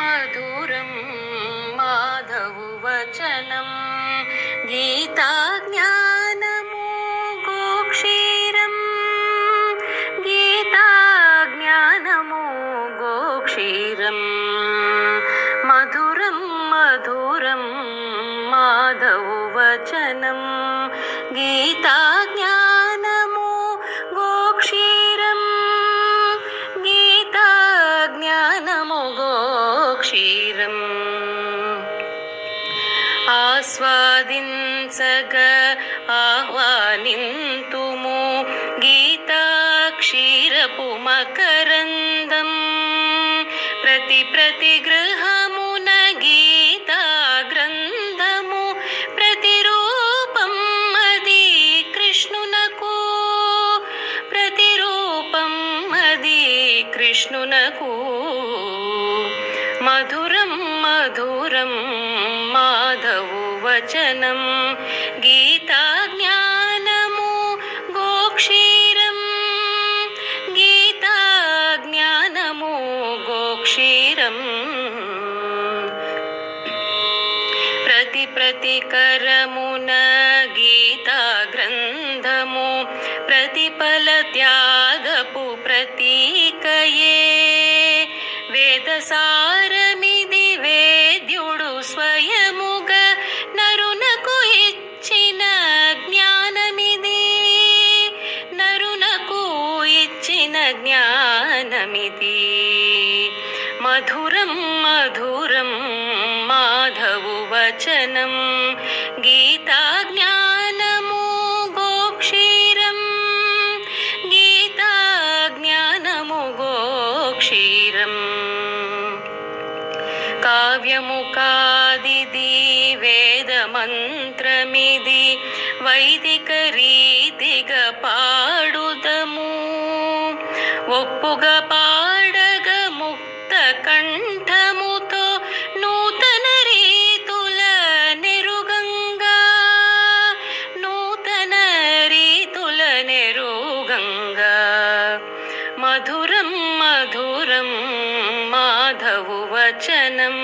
మధురం మాధవు వచనం గీతా జ్ఞానము గోక్షీరం గీతా జ్ఞానము గోక్షీరం మధురం మధురం మాధవు వచనం గీతా జ్ఞానము గోక్షీరం గీతా జ్ఞానము గోక్షీరం ఆస్వాదించగ ఆహ్వానింతుము గీతాక్షీరపు మకరందం ప్రతి గృహమున గీతా గ్రంథము ప్రతిరూపం అది కృష్ణునకు ప్రతిరూపం అది కృష్ణునకు మధురం మధురం మాధవు వచనం గీతా జ్ఞానము గోక్షీరం గీతా జ్ఞానము గోక్షీరం ప్రతి కరమున గీతా గ్రంథము ప్రతిఫల త్యాగపు ప్రతీకయే వేదసారమిది వేద్యుడు స్వయముగా నరునకు ఇచ్చిన జ్ఞానమిది నరునకు ఇచ్చిన జ్ఞానమిది మధురం మధురం మాధవు వచనం గీతా జ్ఞానము గోక్షీరం గీతా జ్ఞానము గోక్షీరం కావ్యము కాదిది వేద మంత్రమిది వైదిక రీతిగా పాడుదము ఒప్పుగా పాడగ ముక్త కంఠముతో నూతన రీతుల నెరుగంగా నూతన రీతుల నెరుగంగా మధురం మధురం మాధవు వచనం